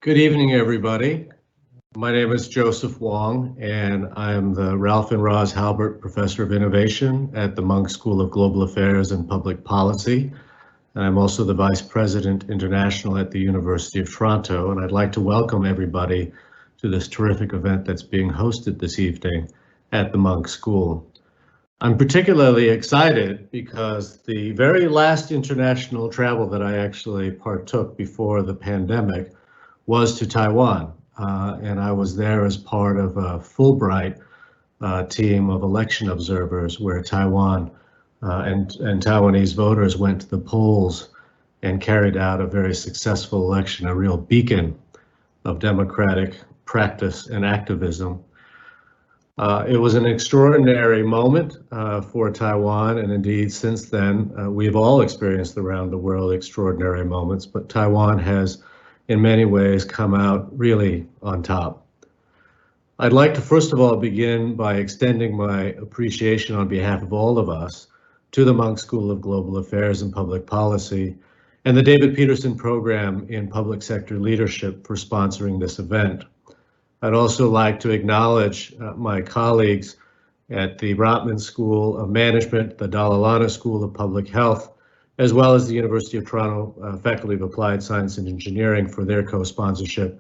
Good evening, everybody. My name is Joseph Wong, and I am the Ralph and Roz Halbert Professor of Innovation at the Munk School of Global Affairs and Public Policy. And I'm also the Vice President International at the University of Toronto, and I'd like to welcome everybody to this terrific event that's being hosted this evening at the Munk School. I'm particularly excited because the very last international travel that I actually partook before the pandemic was to Taiwan, and I was there as part of a Fulbright team of election observers where Taiwan and Taiwanese voters went to the polls and carried out a very successful election, a real beacon of democratic practice and activism. It was an extraordinary moment for Taiwan, and indeed since then we've all experienced around the world extraordinary moments, but Taiwan has in many ways come out really on top. I'd like to first of all begin by extending my appreciation on behalf of all of us to the Munk School of Global Affairs and Public Policy and the David Peterson Program in Public Sector Leadership for sponsoring this event. I'd also like to acknowledge my colleagues at the Rotman School of Management, the Dalla Lana School of Public Health, as well as the University of Toronto Faculty of Applied Science and Engineering for their co-sponsorship.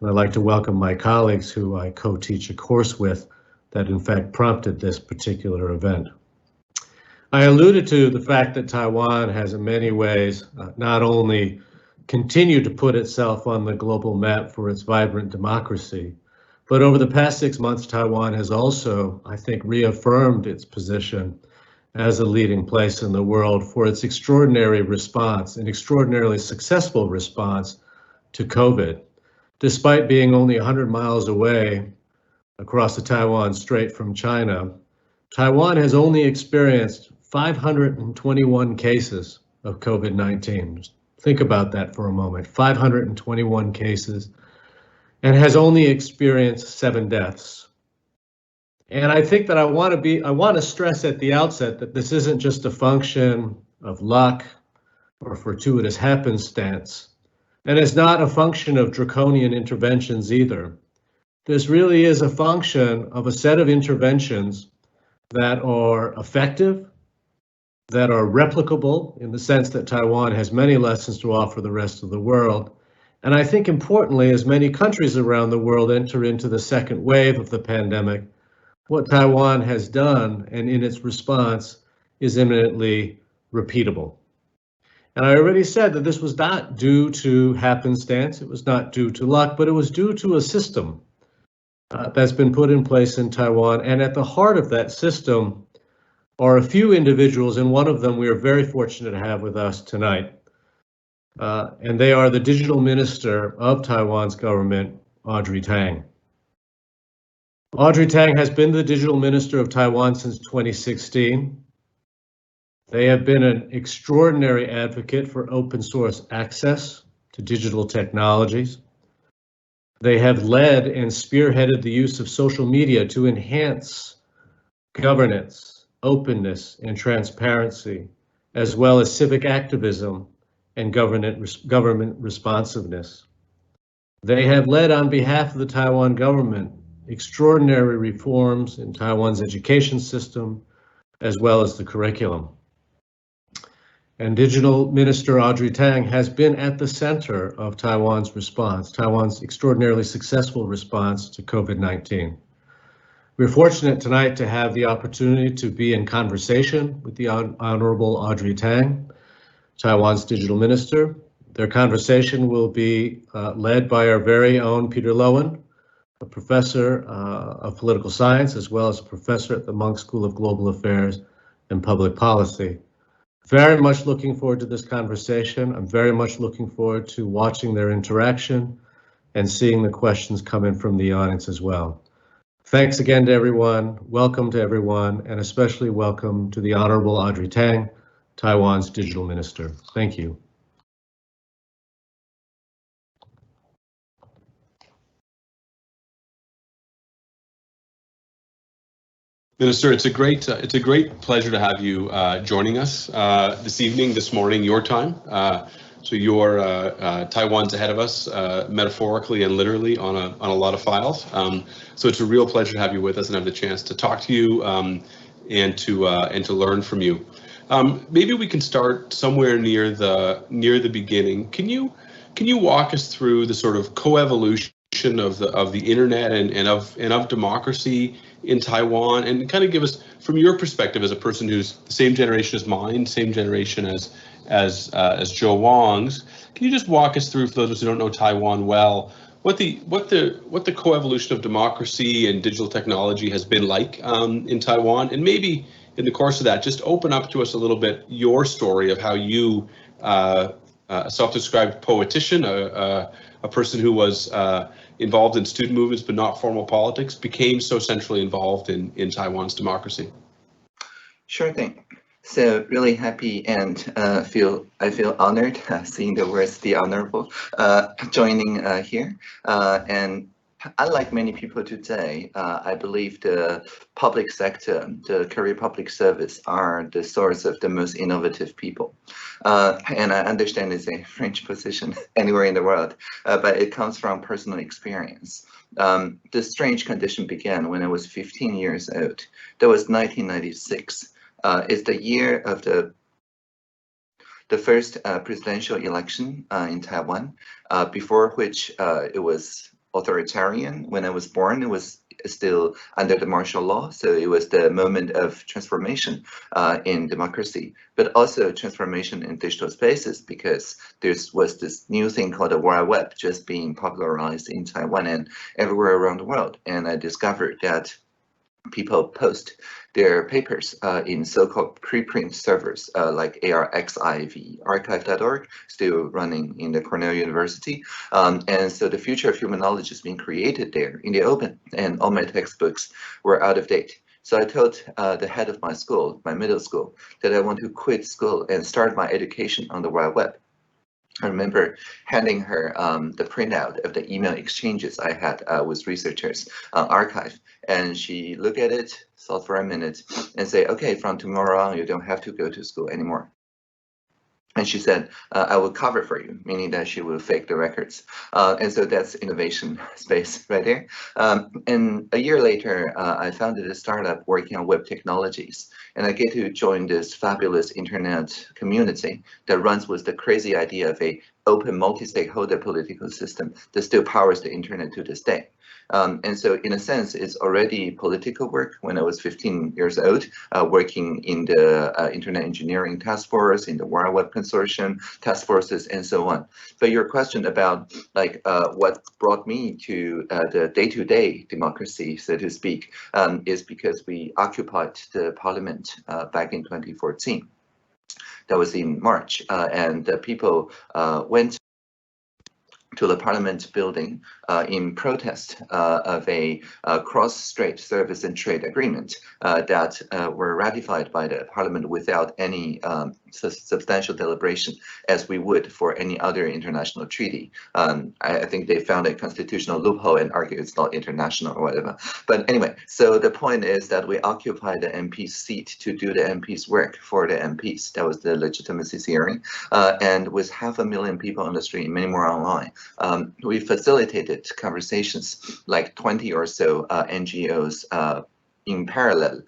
And I'd like to welcome my colleagues who I co-teach a course with that in fact prompted this particular event. I alluded to the fact that Taiwan has in many ways not only continued to put itself on the global map for its vibrant democracy, but over the past 6 months, Taiwan has also, I think, reaffirmed its position as a leading place in the world for its extraordinary response, an extraordinarily successful response to COVID. Despite being only 100 miles away across the Taiwan Strait from China, Taiwan has only experienced 521 cases of COVID-19. Think about that for a moment, 521 cases, and has only experienced 7 deaths. And I think that I want to stress at the outset that this isn't just a function of luck or fortuitous happenstance, and it's not a function of draconian interventions either. This really is a function of a set of interventions that are effective, that are replicable in the sense that Taiwan has many lessons to offer the rest of the world. And I think importantly, as many countries around the world enter into the second wave of the pandemic, what Taiwan has done and in its response is eminently repeatable. And I already said that this was not due to happenstance, it was not due to luck, but it was due to a system that's been put in place in Taiwan. And at the heart of that system are a few individuals, and one of them we are very fortunate to have with us tonight. And they are the Digital Minister of Taiwan's government, Audrey Tang. Audrey Tang has been the Digital Minister of Taiwan since 2016. They have been an extraordinary advocate for open source access to digital technologies. They have led and spearheaded the use of social media to enhance governance, openness, and transparency, as well as civic activism and government responsiveness. They have led on behalf of the Taiwan government extraordinary reforms in Taiwan's education system, as well as the curriculum. And Digital Minister Audrey Tang has been at the center of Taiwan's response, Taiwan's extraordinarily successful response to COVID-19. We're fortunate tonight to have the opportunity to be in conversation with the Honorable Audrey Tang, Taiwan's Digital Minister. Their conversation will be led by our very own Peter Lowen, a professor of political science, as well as a professor at the Munk School of Global Affairs and Public Policy. Very much looking forward to this conversation. I'm very much looking forward to watching their interaction and seeing the questions come in from the audience as well. Thanks again to everyone, welcome to everyone, and especially welcome to the Honorable Audrey Tang, Taiwan's Digital Minister. Thank you. Minister, it's a great pleasure to have you joining us this evening, this morning, your time. So your Taiwan's ahead of us, metaphorically and literally on a lot of files. So it's a real pleasure to have you with us and have the chance to talk to you and to learn from you. Maybe we can start somewhere near the beginning. Can you walk us through the sort of coevolution of the internet and of democracy in Taiwan, and kind of give us, from your perspective as a person who's the same generation as mine, same generation as Joe Wong's, can you just walk us through, for those of us who don't know Taiwan well, what the coevolution of democracy and digital technology has been like in Taiwan, and maybe in the course of that, just open up to us a little bit your story of how you, a self-described poetician, a person who was involved in student movements but not formal politics, became so centrally involved in Taiwan's democracy. Sure thing. So really happy and I feel honored seeing the words "the honorable" joining here. And unlike many people today, I believe the public sector, the career public service, are the source of the most innovative people. And I understand it's a French position anywhere in the world, but it comes from personal experience. This strange condition began when I was 15 years old. That was 1996. It's the year of the first presidential election in Taiwan, before which it was authoritarian. When I was born, it was still under the martial law, so it was the moment of transformation in democracy, but also transformation in digital spaces, because there was this new thing called the World Web just being popularized in Taiwan and everywhere around the world. And I discovered that people post their papers in so-called preprint servers like ARXIV, archive.org, still running in the Cornell University. And so the future of human knowledge is being created there in the open, and all my textbooks were out of date. So I told the head of my school, my middle school, that I want to quit school and start my education on the World Web. I remember handing her the printout of the email exchanges I had with researchers on archive, and she looked at it, thought for a minute, and say, "Okay, from tomorrow on, you don't have to go to school anymore." And she said, "I will cover for you," meaning that she will fake the records. And so that's innovation space right there. And a year later, I founded a startup working on web technologies. And I get to join this fabulous internet community that runs with the crazy idea of a open multi-stakeholder political system that still powers the internet to this day. And so in a sense, it's already political work when I was 15 years old, working in the Internet Engineering Task Force, in the World Web Consortium, task forces, and so on. But your question about what brought me to the day-to-day democracy, so to speak, is because we occupied the parliament back in 2014. That was in March, and the people went to the parliament building in protest of a cross-strait service and trade agreement that were ratified by the parliament without any substantial deliberation, as we would for any other international treaty. I think they found a constitutional loophole and argued it's not international or whatever. But anyway, so the point is that we occupied the MP's seat to do the MP's work for the MPs. That was the legitimacy hearing. And with 500,000 people on the street, many more online, we facilitated conversations, like 20 or so NGOs in parallel,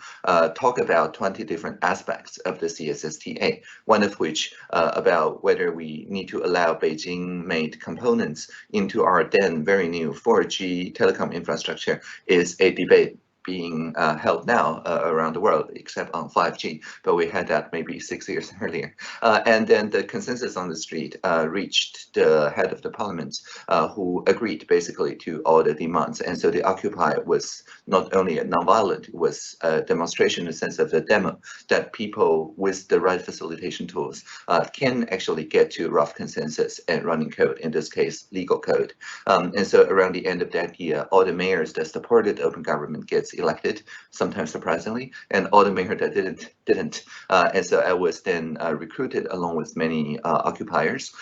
talk about 20 different aspects of the CSSTA, one of which about whether we need to allow Beijing-made components into our then very new 4G telecom infrastructure is a debate being held now around the world, except on 5G, but we had that maybe 6 years earlier. And then the consensus on the street reached the head of the parliament, who agreed basically to all the demands. And so the Occupy was not only a nonviolent, it was a demonstration in the sense of a demo that people with the right facilitation tools can actually get to rough consensus and running code, in this case, legal code. And so around the end of that year, all the mayors that supported open government gets elected, sometimes surprisingly, and all the mayors that didn't. And so I was then recruited along with many occupiers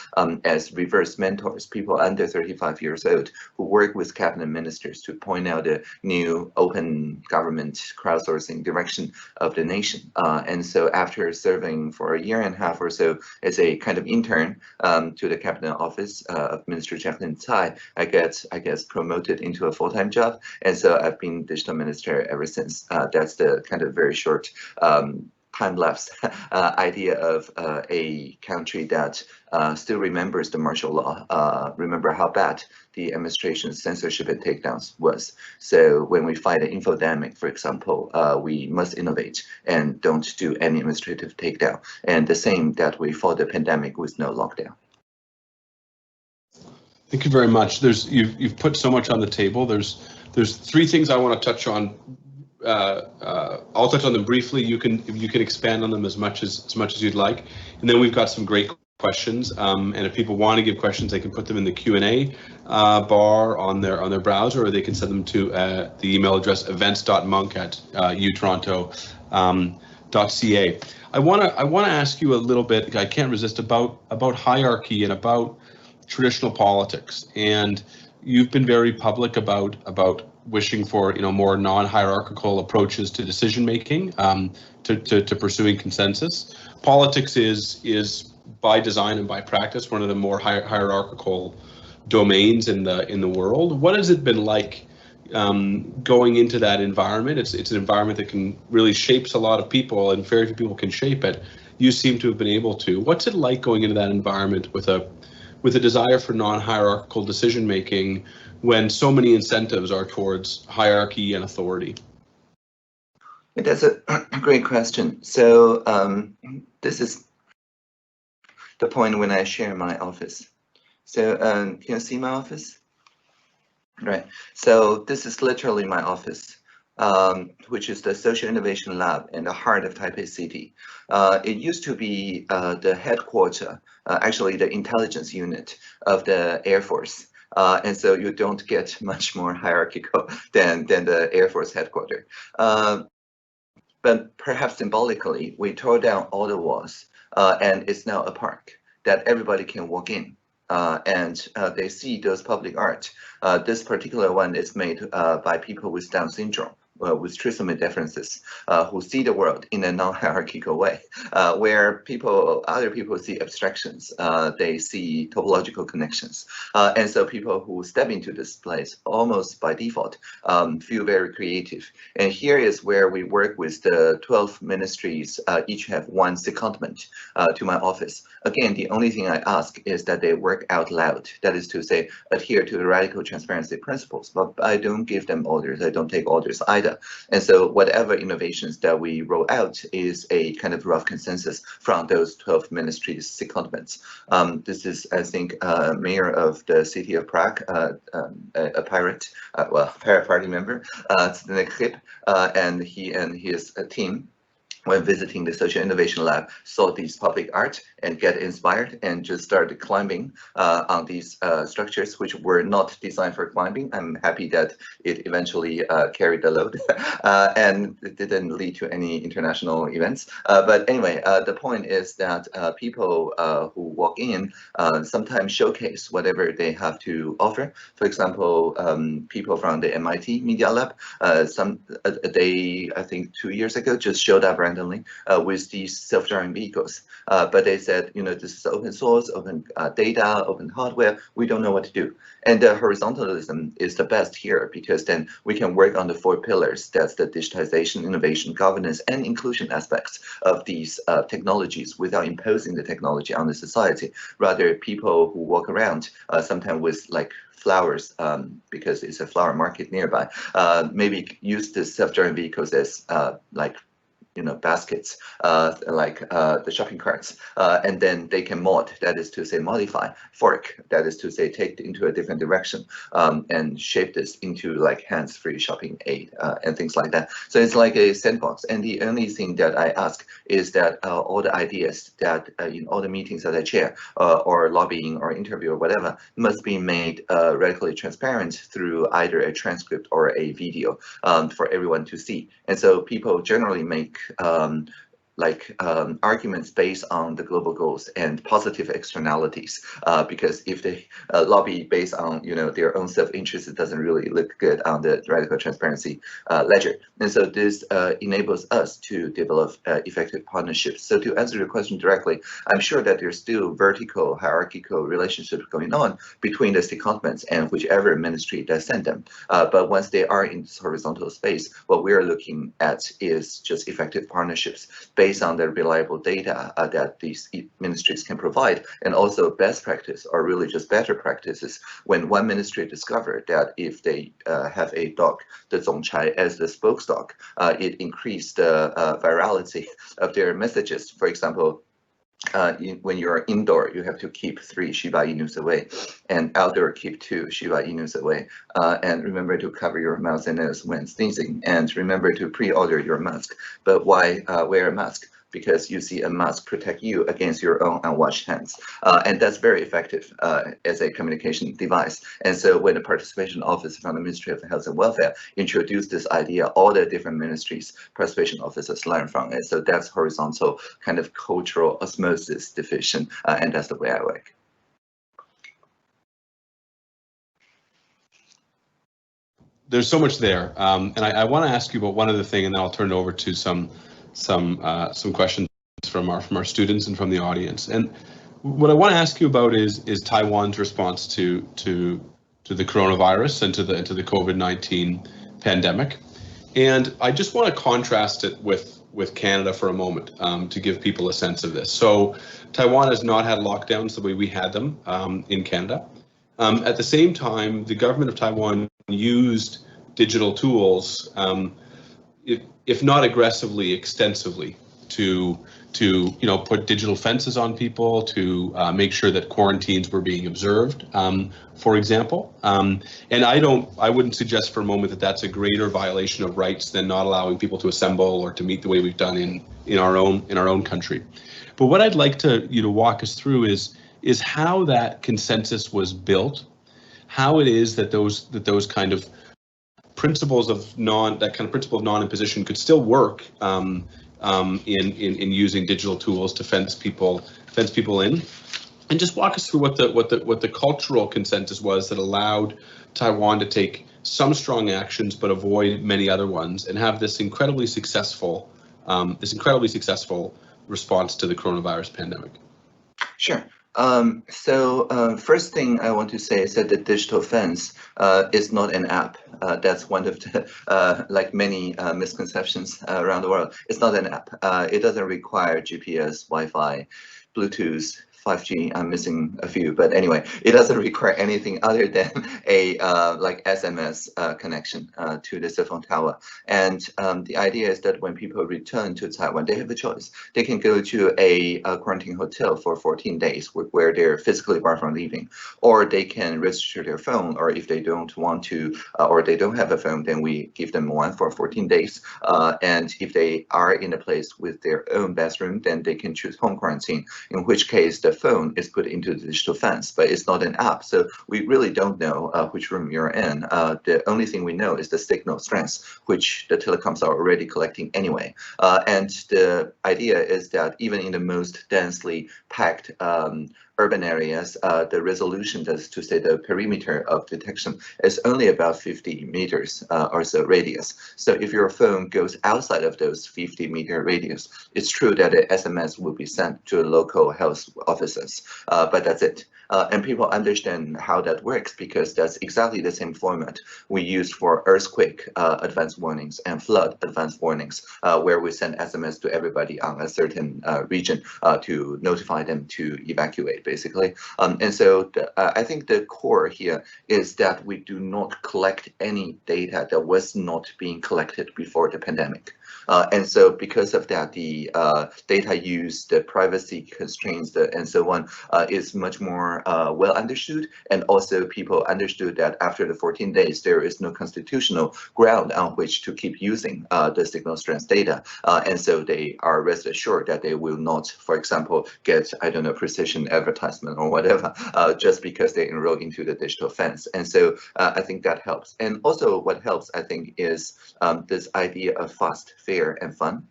as reverse mentors, people under 35 years old who work with cabinet ministers to point out the new open government crowdsourcing direction of the nation. And so after serving for a year and a half or so as a kind of intern to the cabinet office of Minister Jacqueline Tsai, I get promoted into a full-time job, and so I've been digital minister ever since. That's the kind of very short time-lapse idea of a country that still remembers the martial law, remember how bad the administration's censorship and takedowns was. So when we fight an infodemic, for example, we must innovate and don't do any administrative takedown. And the same that we fought the pandemic with no lockdown. Thank you very much. You've put so much on the table. There's three things I want to touch on. I'll touch on them briefly. You can expand on them as much as you'd like, and then we've got some great questions. And if people want to give questions, they can put them in the Q&A bar on their browser, or they can send them to the email address events.munk@utoronto.ca. I want to ask you a little bit. I can't resist about hierarchy and about traditional politics, and you've been very public about wishing for more non-hierarchical approaches to decision making, to pursuing consensus. Politics is by design and by practice one of the more hierarchical domains in the world. What has it been like going into that environment? It's an environment that can really shapes a lot of people, and very few people can shape it. You seem to have been able to. What's it like going into that environment with a desire for non-hierarchical decision making when so many incentives are towards hierarchy and authority? That's a great question. So this is the point when I share my office. So can you see my office? Right. So this is literally my office, which is the Social Innovation Lab in the heart of Taipei City. It used to be the headquarters, actually the intelligence unit of the Air Force. And so you don't get much more hierarchical than the Air Force headquarters. But perhaps symbolically, we tore down all the walls, and it's now a park that everybody can walk in. And they see those public art. This particular one is made by people with Down syndrome, with trisomy differences, who see the world in a non-hierarchical way, where other people see abstractions, they see topological connections. And so people who step into this place almost by default feel very creative. And here is where we work with the 12 ministries, each have one secondment to my office. Again, the only thing I ask is that they work out loud, that is to say, adhere to the radical transparency principles, but I don't give them orders, I don't take orders either. And so whatever innovations that we roll out is a kind of rough consensus from those 12 ministries' secondments. This is, I think, mayor of the city of Prague, a pirate, party member, Zdenek Chyb, and he and his team, when visiting the Social Innovation Lab, saw these public art and get inspired and just started climbing on these structures, which were not designed for climbing. I'm happy that it eventually carried the load and it didn't lead to any international events. But anyway, the point is that people who walk in sometimes showcase whatever they have to offer. For example, people from the MIT Media Lab, I think 2 years ago, just showed up randomly with these self-driving vehicles. But they said, this is open source, open data, open hardware. We don't know what to do. And the horizontalism is the best here, because then we can work on the 4 pillars. That's the digitization, innovation, governance, and inclusion aspects of these technologies without imposing the technology on the society. Rather, people who walk around, sometimes with flowers, because it's a flower market nearby, maybe use the self-driving vehicles as baskets, like the shopping carts, and then they can mod, that is to say modify, fork, that is to say take into a different direction, and shape this into like hands-free shopping aid and things like that. So it's like a sandbox. And the only thing that I ask is that all the ideas that in all the meetings that I chair, or lobbying or interview or whatever, must be made radically transparent through either a transcript or a video for everyone to see. And so people generally make arguments based on the global goals and positive externalities, because if they lobby based on their own self-interest, it doesn't really look good on the radical transparency ledger. And so this enables us to develop effective partnerships. So to answer your question directly, I'm sure that there's still vertical hierarchical relationships going on between the secondments and whichever ministry that sent them. But once they are in this horizontal space, what we are looking at is just effective partnerships based on the reliable data that these ministries can provide, and also best practice, or really just better practices. When one ministry discovered that if they have a dog, the Zongchai, as the spokesdog, it increased the virality of their messages. For example, when you're indoor, you have to keep 3 Shiba Inus away, and outdoor keep 2 Shiba Inus away. And remember to cover your mouth and nose when sneezing, and remember to pre-order your mask. But why wear a mask? Because you see a mask protect you against your own unwashed hands. And that's very effective as a communication device. And so when the participation office from the Ministry of Health and Welfare introduced this idea, all the different ministries, participation officers learn from it. So that's horizontal kind of cultural osmosis division, and that's the way I work. There's so much there, and I want to ask you about one other thing, and then I'll turn it over to some questions from our students and from the audience. And what I want to ask you about is Taiwan's response to the coronavirus and to the COVID-19 pandemic. And I just want to contrast it with Canada for a moment, to give people a sense of this. So Taiwan has not had lockdowns the way we had them in Canada. At the same time, the government of Taiwan used digital tools, if not aggressively, extensively, to put digital fences on people, to make sure that quarantines were being observed, for example. And I wouldn't suggest for a moment that that's a greater violation of rights than not allowing people to assemble or to meet the way we've done in our own country. But what I'd like to walk us through is how that consensus was built, how it is that those kind of principles of non-imposition could still work in using digital tools to fence people in, and just walk us through what the cultural consensus was that allowed Taiwan to take some strong actions but avoid many other ones, and have this incredibly successful response to the coronavirus pandemic. Sure. First thing I want to say is that the digital fence is not an app. That's one of the like many misconceptions around the world. It's not an app. It doesn't require GPS, Wi-Fi, Bluetooth, 5G. I'm missing a few, but anyway, it doesn't require anything other than a like SMS connection to the cell phone tower. And the idea is that when people return to Taiwan, they have a choice. They can go to a quarantine hotel for 14 days where they're physically barred from leaving, or they can register their phone, or if they don't want to, or they don't have a phone, then we give them one for 14 days. And if they are in a place with their own bathroom, then they can choose home quarantine, in which case the phone is put into the digital fence, but it's not an app. So we really don't know which room you're in. The only thing we know is the signal strength, which the telecoms are already collecting anyway. And the idea is that even in the most densely packed urban areas, the resolution, that's to say the perimeter of detection, is only about 50 meters or so radius. So if your phone goes outside of those 50-meter radius, it's true that an SMS will be sent to local health officers, but that's it. and people understand how that works because that's exactly the same format we use for earthquake advance warnings and flood advance warnings, where we send SMS to everybody on a certain region to notify them to evacuate, basically. And so I think the core here is that we do not collect any data that was not being collected before the pandemic. And so because of that, the data use, the privacy constraints, and so on, is much more well understood. And also people understood that after the 14 days, there is no constitutional ground on which to keep using the signal strength data. And so they are rest assured that they will not, for example, get, I don't know, precision advertisement or whatever, just because they enroll into the digital fence. And so I think that helps. And also what helps, I think, is this idea of fast, fair, and fun,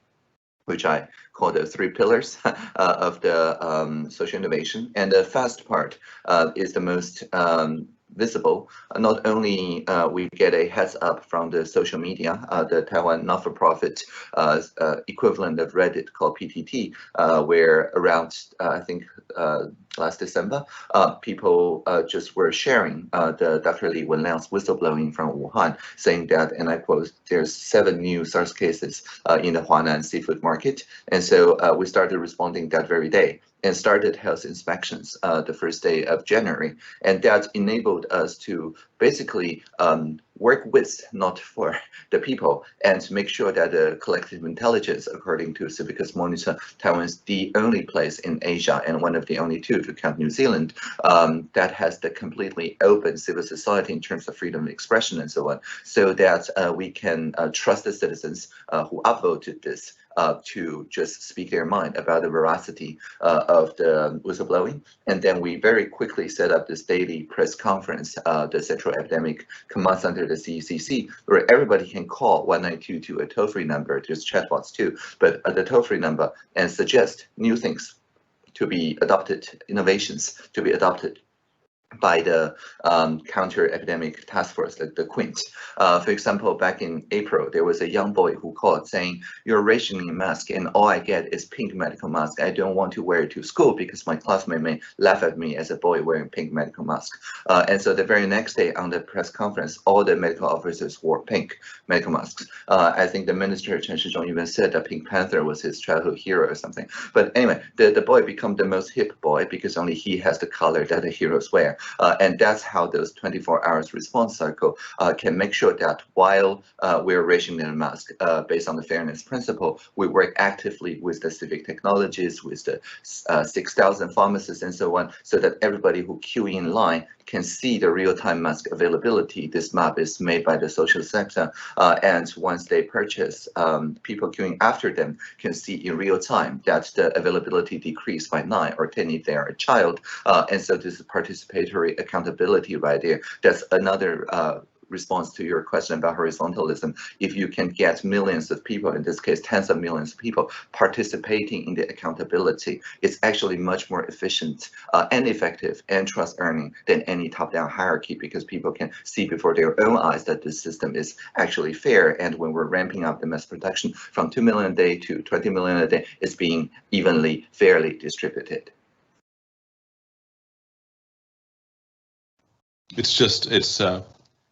which I call the 3 pillars of the social innovation. And the fast part is the most visible. Not only we get a heads up from the social media, the Taiwan not-for-profit equivalent of Reddit called PTT, where around, I think, last December, people just were sharing the Dr. Li Wenliang's whistleblowing from Wuhan, saying that, and I quote, there's 7 new SARS cases in the Huanan seafood market. And so we started responding that very day and started health inspections the first day of January. And that enabled us to basically work with, not for the people, and make sure that the collective intelligence, according to Civicus Monitor, Taiwan is the only place in Asia and one of the only 2 to count New Zealand that has the completely open civil society in terms of freedom of expression and so on, so that we can trust the citizens who upvoted this to just speak their mind about the veracity of the whistleblowing. And then we very quickly set up this daily press conference, the Central Epidemic Command Center, the CECC, where everybody can call 1922, a toll-free number. There's chatbots too, but the toll-free number, and suggest new things to be adopted, innovations to be adopted by the counter-epidemic task force, like the Quint. For example, back in April, there was a young boy who called saying, "You're rationing a mask and all I get is pink medical mask. I don't want to wear it to school because my classmate may laugh at me as a boy wearing pink medical mask." And so the very next day on the press conference, all the medical officers wore pink medical masks. I think the minister, Chen Shizhong, even said that Pink Panther was his childhood hero or something. But anyway, the boy became the most hip boy because only he has the color that the heroes wear. And that's how those 24 hours response cycle can make sure that while we're rationing a mask based on the fairness principle, we work actively with the civic technologies, with the 6,000 pharmacists and so on, so that everybody who queue in line can see the real-time mask availability. This map is made by the social sector, and once they purchase, people queuing after them can see in real time that the availability decreased by 9 or 10 if they are a child. And so this is participatory accountability right there. That's another response to your question about horizontalism. If you can get millions of people, in this case tens of millions of people, participating in the accountability, it's actually much more efficient and effective and trust earning than any top-down hierarchy, because people can see before their own eyes that this system is actually fair. And when we're ramping up the mass production from 2 million a day to 20 million a day, it's being evenly, fairly distributed.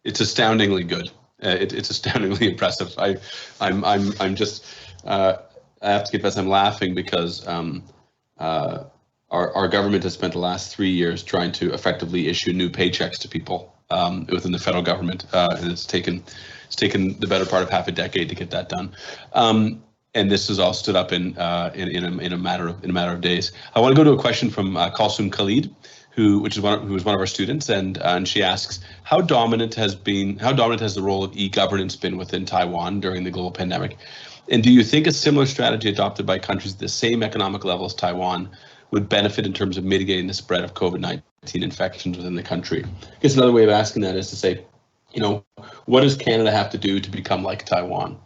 It's astoundingly good. It's astoundingly impressive. I have to confess I'm laughing because our government has spent the last 3 years trying to effectively issue new paychecks to people within the federal government, and it's taken the better part of half a decade to get that done. And this has all stood up in a matter of days. I want to go to a question from Kalsum Khalid, who was one of our students, and she asks, how dominant has the role of e-governance been within Taiwan during the global pandemic? And do you think a similar strategy adopted by countries at the same economic level as Taiwan would benefit in terms of mitigating the spread of COVID-19 infections within the country? I guess another way of asking that is to say, what does Canada have to do to become like Taiwan?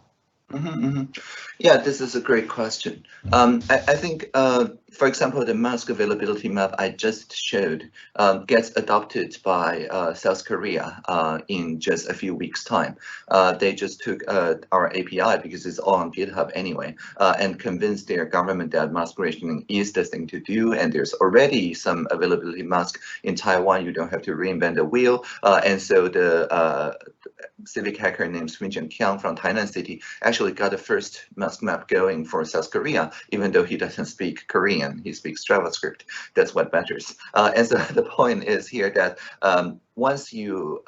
Yeah, this is a great question. I think, for example, the mask availability map I just showed gets adopted by South Korea in just a few weeks' time. They just took our API, because it's all on GitHub anyway, and convinced their government that mask rationing is the thing to do. And there's already some availability mask in Taiwan. You don't have to reinvent the wheel. And so the civic hacker named Swinjun Kyang from Tainan City actually got the first mask map going for South Korea, even though he doesn't speak Korean, he speaks JavaScript. That's what matters. And so the point is here that once you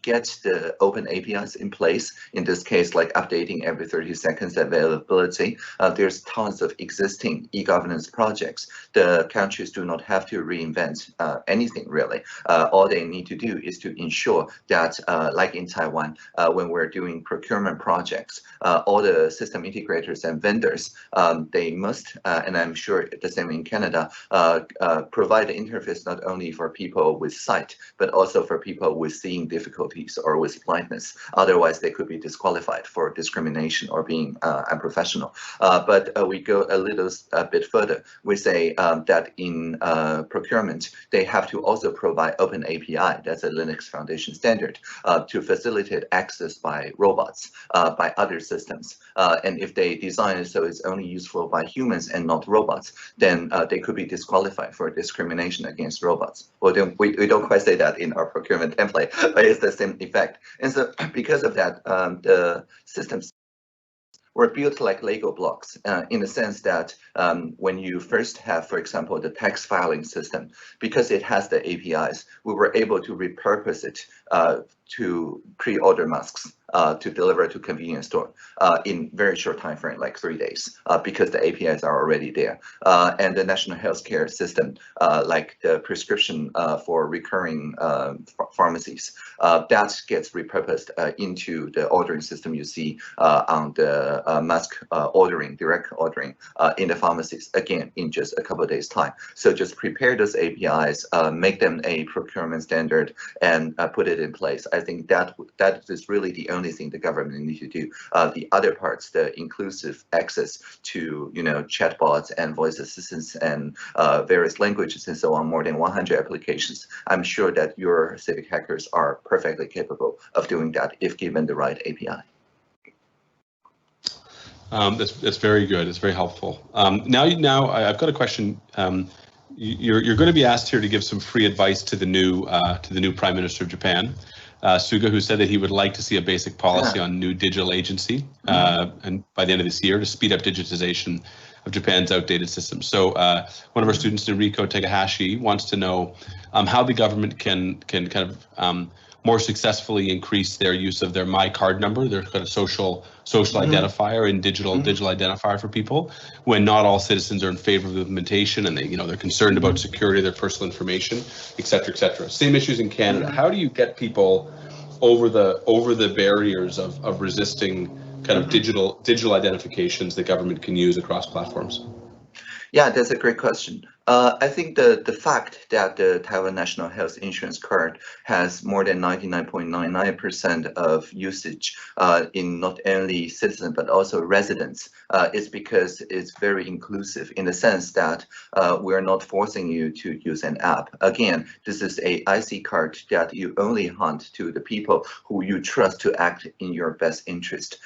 get the open APIs in place, in this case, like updating every 30 seconds availability, there's tons of existing e-governance projects. The countries do not have to reinvent anything really. All they need to do is to ensure that, like in Taiwan, when we're doing procurement projects, all the system integrators and vendors, they must, and I'm sure the same in Canada, provide the interface not only for people with sight, but also for people with seeing difficulties or with blindness. Otherwise, they could be disqualified for discrimination or being unprofessional. But we go a little bit further. We say that in procurement, they have to also provide open API, that's a Linux Foundation standard, to facilitate access by robots, by other systems. And if they design it so it's only useful by humans and not robots, then they could be disqualified for discrimination against robots. Well, we don't quite say that in our procurement template, but it's the same effect. And so because of that, the systems were built like Lego blocks, in the sense that when you first have, for example, the tax filing system, because it has the APIs, we were able to repurpose it to pre-order masks to deliver to convenience store in very short time frame, like 3 days, because the APIs are already there. And the national healthcare system, like the prescription for recurring pharmacies, that gets repurposed into the ordering system you see on the mask ordering, direct ordering in the pharmacies, again, in just a couple of days' time. So just prepare those APIs, make them a procurement standard, and put it in place. I think that is really the only thing the government needs to do. The other parts, the inclusive access to, chatbots and voice assistants and various languages and so on, more than 100 applications. I'm sure that your civic hackers are perfectly capable of doing that if given the right API. That's very good. It's very helpful. Now I've got a question. You're going to be asked here to give some free advice to the new Prime Minister of Japan, Suga, who said that he would like to see a basic policy on new digital agency and by the end of this year to speed up digitization of Japan's outdated systems. So one of our students, Noriko Takahashi, wants to know how the government can kind of more successfully increase their use of their My Card number, their kind of social identifier and digital identifier for people, when not all citizens are in favor of the implementation and they're concerned about security of their personal information, et cetera, et cetera. Same issues in Canada. How do you get people over the barriers of resisting kind of digital identifications that government can use across platforms? Yeah, that's a great question. I think the fact that the Taiwan National Health Insurance Card has more than 99.99% of usage in not only citizens but also residents is because it's very inclusive in the sense that we're not forcing you to use an app. Again, this is a IC card that you only hand to the people who you trust to act in your best interest.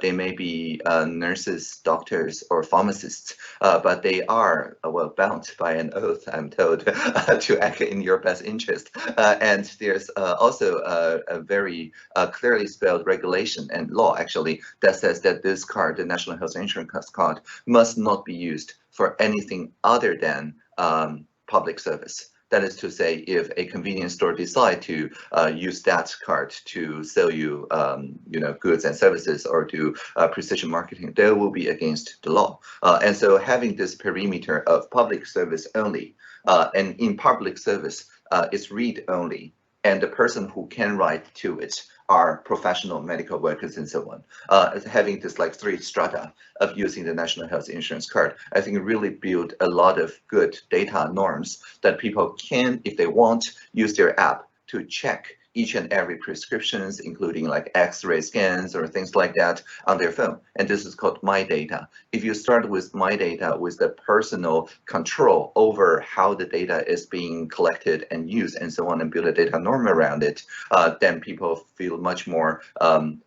They may be nurses, doctors, or pharmacists, but they are bound by an oath, I'm told, to act in your best interest. And there's also a very clearly spelled regulation and law, actually, that says that this card, the National Health Insurance Card, must not be used for anything other than public service. That is to say, if a convenience store decide to use that card to sell you, goods and services or do precision marketing, they will be against the law. And so, having this perimeter of public service only, and in public service, it's read only, and the person who can write to it are professional medical workers and so on. Having this like 3 strata of using the National Health Insurance Card, I think really build a lot of good data norms that people can, if they want, use their app to check each and every prescriptions, including like X-ray scans or things like that on their phone. And this is called My Data. If you start with My Data with the personal control over how the data is being collected and used and so on, and build a data norm around it, then people feel much more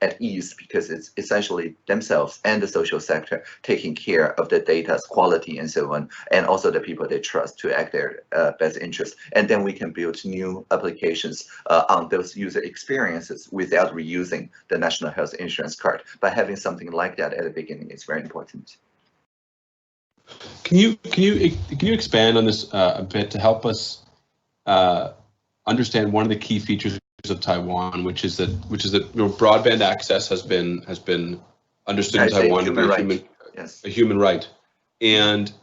at ease, because it's essentially themselves and the social sector taking care of the data's quality and so on, and also the people they trust to act their best interest. And then we can build new applications on those user experiences without reusing the national health insurance card. But having something like that at the beginning is very important. Can you expand on this a bit to help us understand one of the key features of Taiwan, which is that broadband access has been understood in Taiwan to be a human right, and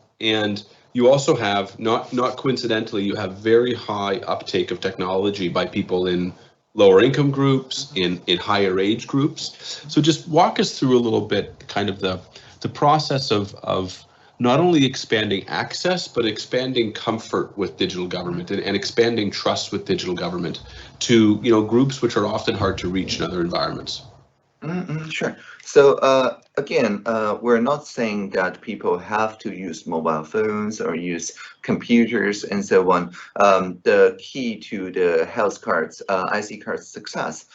you also have, not coincidentally, you have very high uptake of technology by people in lower income groups, in higher age groups. So just walk us through a little bit, kind of the process of not only expanding access, but expanding comfort with digital government and expanding trust with digital government to, groups which are often hard to reach in other environments. Sure. So again, we're not saying that people have to use mobile phones or use computers and so on. The key to the health cards, IC cards success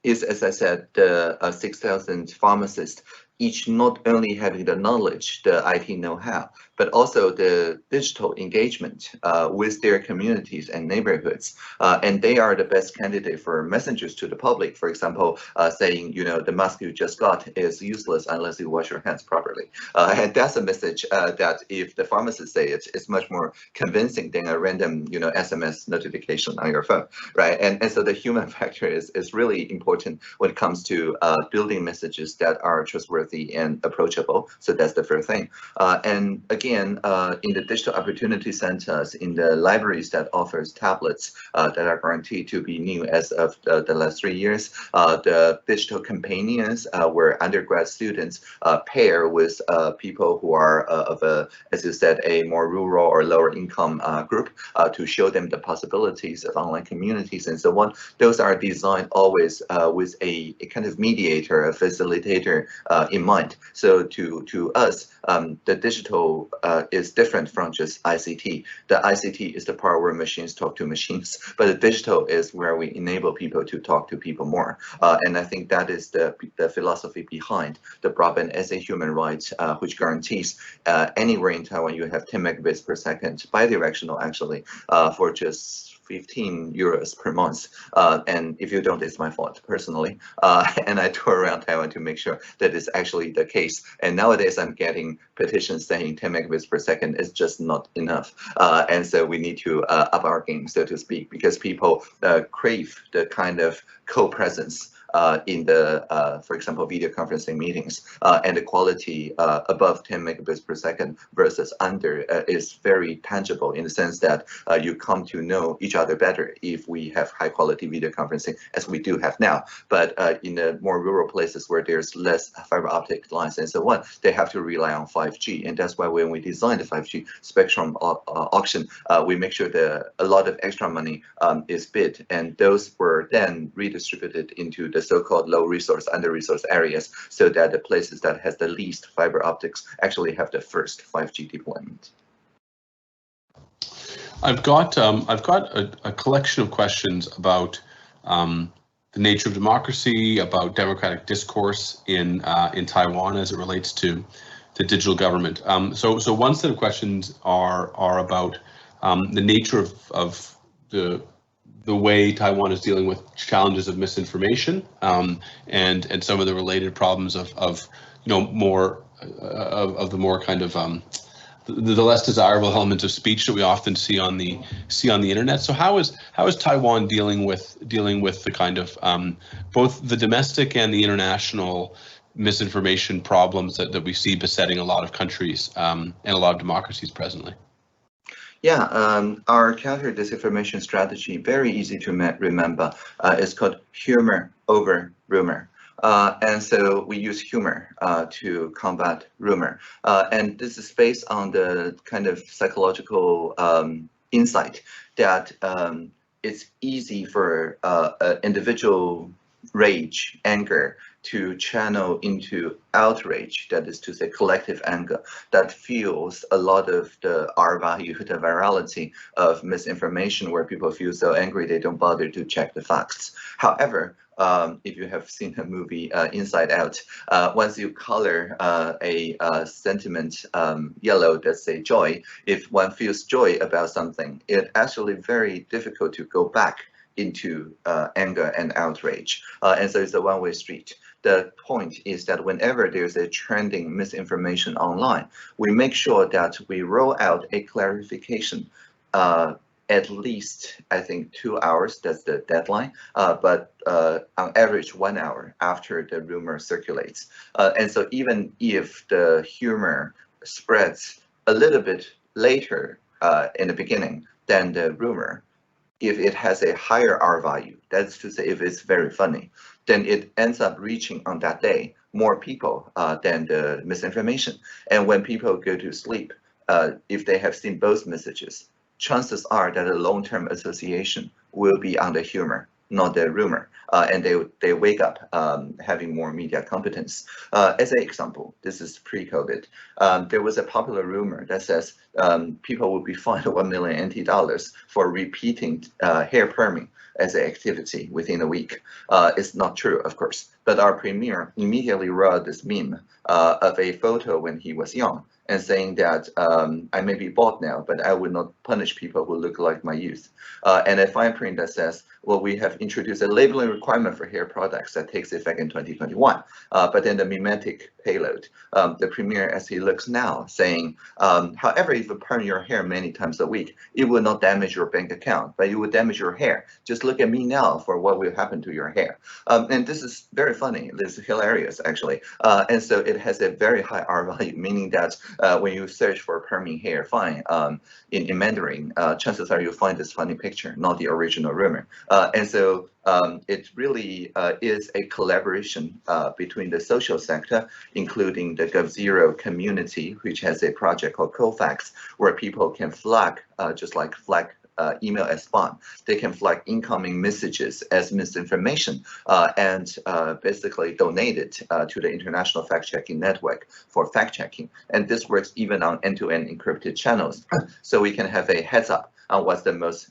is, as I said, the 6,000 pharmacists, each not only having the knowledge, the IT know-how, but also the digital engagement with their communities and neighborhoods. And they are the best candidate for messengers to the public. For example, saying, the mask you just got is useless unless you wash your hands properly. And that's a message that if the pharmacist say it, it's much more convincing than a random, SMS notification on your phone, right? And so the human factor is really important when it comes to building messages that are trustworthy and approachable. So that's the first thing. And again, in the digital opportunity centers, in the libraries that offers tablets that are guaranteed to be new as of the last 3 years, the digital companions where undergrad students pair with people who are of as you said, a more rural or lower income group to show them the possibilities of online communities and so on. Those are designed always with a kind of mediator, a facilitator in mind. So to us, the digital is different from just ICT. The ICT is the part where machines talk to machines, but the digital is where we enable people to talk to people more. And I think that is the philosophy behind the broadband as a human right, which guarantees anywhere in Taiwan you have 10 megabits per second bidirectional, actually, for just 15 euros per month. And if you don't, it's my fault personally. And I tour around Taiwan to make sure that it's actually the case. And nowadays I'm getting petitions saying 10 megabits per second is just not enough. And so we need to up our game, so to speak, because people crave the kind of co-presence in the, for example, video conferencing meetings, and the quality above 10 megabits per second versus under is very tangible in the sense that you come to know each other better if we have high quality video conferencing as we do have now. But in the more rural places where there's less fiber optic lines and so on, they have to rely on 5G. And that's why when we designed the 5G spectrum auction, we make sure that a lot of extra money is bid, and those were then redistributed into the so-called low resource, under resource areas, so that the places that has the least fiber optics actually have the first 5G deployment. I've got a collection of questions about the nature of democracy, about democratic discourse in Taiwan as it relates to digital government. So one set of questions are about the nature of the way Taiwan is dealing with challenges of misinformation, and some of the related problems of more of the more kind of the less desirable elements of speech that we often see on the internet. So how is Taiwan dealing with the kind of both the domestic and the international misinformation problems that we see besetting a lot of countries and a lot of democracies presently? Yeah, our counter disinformation strategy, very easy to remember, is called humor over rumor. And so we use humor to combat rumor. And this is based on the kind of psychological insight that it's easy for individual rage, anger, to channel into outrage, that is to say collective anger, that fuels a lot of the R value, the virality of misinformation, where people feel so angry they don't bother to check the facts. However, if you have seen the movie Inside Out, once you color a sentiment yellow, let's say joy, if one feels joy about something, it's actually very difficult to go back into anger and outrage. And so it's a one-way street. The point is that whenever there's a trending misinformation online, we make sure that we roll out a clarification at least, I think, 2 hours, that's the deadline, but on average 1 hour after the rumor circulates. And so even if the humor spreads a little bit later in the beginning than the rumor, if it has a higher R value, that's to say if it's very funny, then it ends up reaching on that day more people than the misinformation. And when people go to sleep, if they have seen both messages, chances are that a long-term association will be on the humor, not the rumor, and they wake up having more media competence. As an example, this is pre-COVID. There was a popular rumor that says people will be fined $1 million NT for repeating hair perming as an activity within a week. It's not true, of course, but our premier immediately wrote this meme of a photo when he was young, and saying that I may be bald now, but I would not punish people who look like my youth. And a fine print that says, well, we have introduced a labeling requirement for hair products that takes effect in 2021. But then the mimetic payload, the premier as he looks now, saying, however, if you perm your hair many times a week, it will not damage your bank account, but it will damage your hair. Just look at me now for what will happen to your hair. And this is very funny. This is hilarious, actually. And so it has a very high R value, meaning that when you search for perming hair fine in Mandarin, chances are you'll find this funny picture, not the original rumor. And so it really is a collaboration between the social sector, including the GovZero community, which has a project called CoFacts, where people can flag, just like flag email as spam. They can flag incoming messages as misinformation and basically donate it to the International Fact-Checking Network for fact-checking. And this works even on end-to-end encrypted channels. So we can have a heads up on what's the most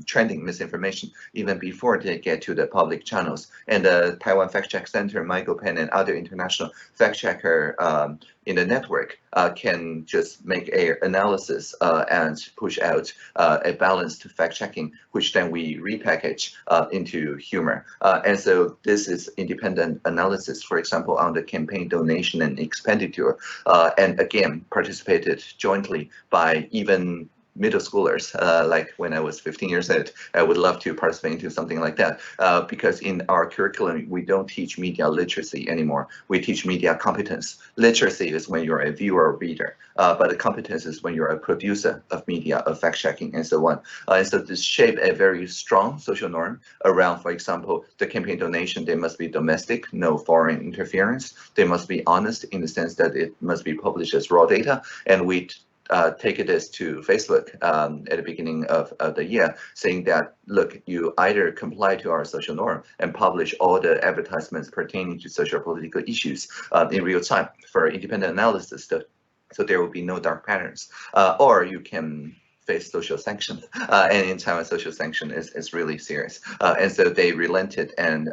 trending misinformation even before they get to the public channels. And the Taiwan Fact-Check Center, Michael Penn, and other international fact-checker in the network can just make an analysis and push out a balanced fact-checking, which then we repackage into humor. And so this is independent analysis, for example, on the campaign donation and expenditure, and again, participated jointly by even middle schoolers, like when I was 15 years old, I would love to participate into something like that, because in our curriculum, we don't teach media literacy anymore. We teach media competence. Literacy is when you're a viewer or reader, but the competence is when you're a producer of media, of fact-checking, and so on. And so this shaped a very strong social norm around, for example, the campaign donation. They must be domestic, no foreign interference. They must be honest in the sense that it must be published as raw data, and we take it as to Facebook at the beginning of the year, saying that, look, you either comply to our social norm and publish all the advertisements pertaining to social political issues in real time for independent analysis, so there will be no dark patterns, or you can face social sanctions. And in Taiwan, social sanction is really serious. And so they relented, and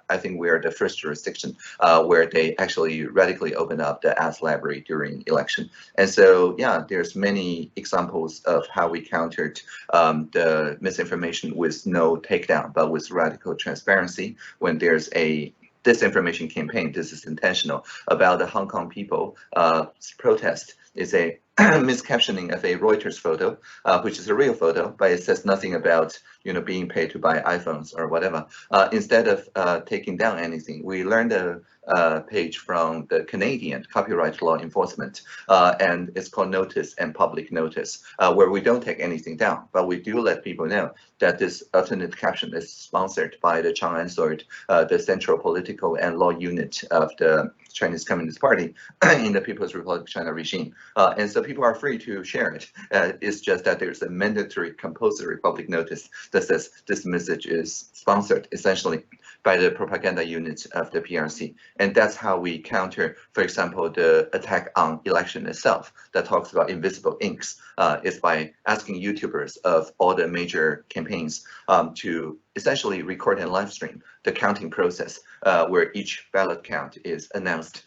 I think we are the first jurisdiction where they actually radically opened up the ads library during election. And so, yeah, there's many examples of how we countered the misinformation with no takedown, but with radical transparency. When there's a disinformation campaign, this is intentional, about the Hong Kong people protest, is a miscaptioning of a Reuters photo, which is a real photo, but it says nothing about being paid to buy iPhones or whatever. Instead of taking down anything, we learned a page from the Canadian copyright law enforcement, and it's called Notice and Public Notice, where we don't take anything down, but we do let people know that this alternate caption is sponsored by the Chang'an Sword, the Central Political and Law Unit of the Chinese Communist Party in the People's Republic of China regime. And so people are free to share it. It's just that there's a mandatory compulsory public notice that says this message is sponsored essentially by the propaganda unit of the PRC. And that's how we counter, for example, the attack on election itself that talks about invisible inks, is by asking YouTubers of all the major campaigns to essentially record and live stream the counting process, where each ballot count is announced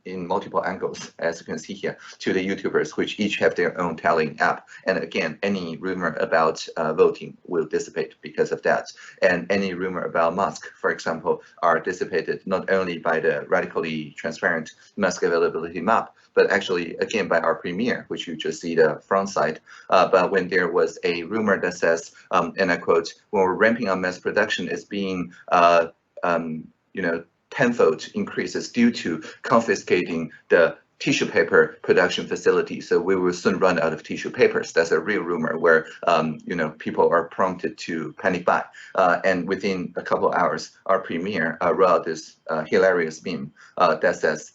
in multiple angles, as you can see here, to the YouTubers, which each have their own tallying app. And again, any rumor about voting will dissipate because of that. And any rumor about mask, for example, are dissipated not only by the radically transparent mask availability map, but actually, again, by our premiere, which you just see the front side. But when there was a rumor that says, and I quote, when we're ramping up mass production, it's being, tenfold increases due to confiscating the tissue paper production facility. So we will soon run out of tissue papers. That's a real rumor where, people are prompted to panic buy. And within a couple of hours, our premier wrote this hilarious meme that says,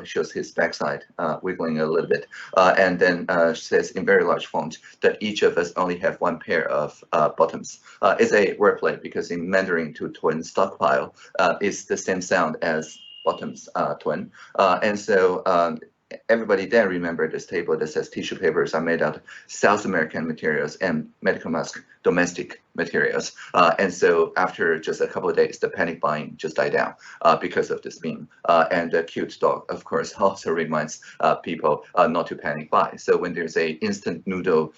shows his backside wiggling a little bit, and then says in very large font that each of us only have one pair of bottoms. It's a wordplay because in Mandarin to twin stockpile is the same sound as bottoms twin. And so everybody then remember this table that says tissue papers are made out of South American materials and medical mask domestic materials. And so after just a couple of days, the panic buying just died down because of this meme. And the cute dog, of course, also reminds people not to panic buy. So when there's a instant noodle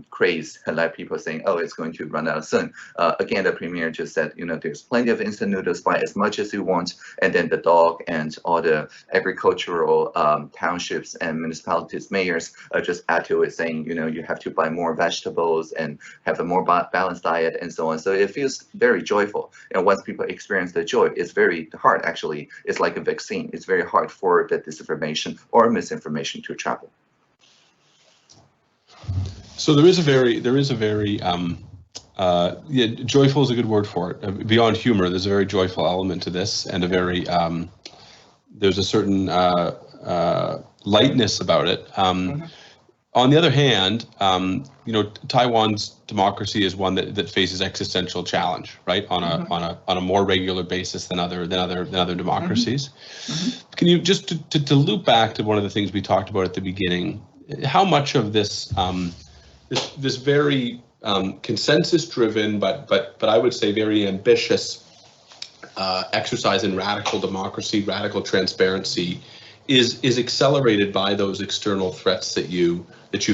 craze, like people saying, oh, it's going to run out soon. Again, the premier just said, there's plenty of instant noodles, buy as much as you want. And then the dog and all the agricultural townships and municipalities, mayors just add to it saying, you have to buy more vegetables and have a more balanced diet and so on. So it feels very joyful. And once people experience the joy, it's very hard, actually. It's like a vaccine. It's very hard for the disinformation or misinformation to travel. So there is a very joyful is a good word for it. Beyond humor, there's a very joyful element to this, and a very there's a certain lightness about it. On the other hand, Taiwan's democracy is one that faces existential challenge, right? On a more regular basis than other democracies. Can you just to loop back to one of the things we talked about at the beginning? How much of this this very consensus-driven, but I would say very ambitious exercise in radical democracy, radical transparency, is accelerated by those external threats that you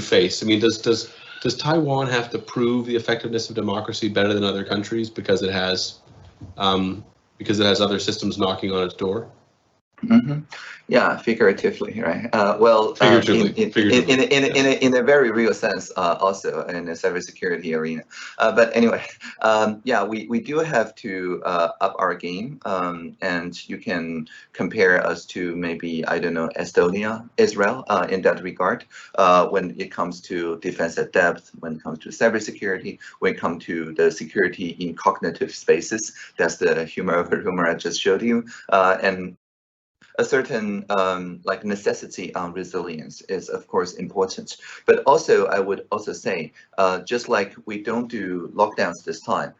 face? I mean, does Taiwan have to prove the effectiveness of democracy better than other countries because it has other systems knocking on its door? Yeah, figuratively, right? Figuratively. In a very real sense, also in the cybersecurity arena. But anyway, we do have to up our game, and you can compare us to maybe, I don't know, Estonia, Israel, in that regard, when it comes to defense at depth, when it comes to cybersecurity, when it comes to the security in cognitive spaces. That's the humor over humor I just showed you, and a certain necessity on resilience is of course important. But also I would also say, just like we don't do lockdowns this time,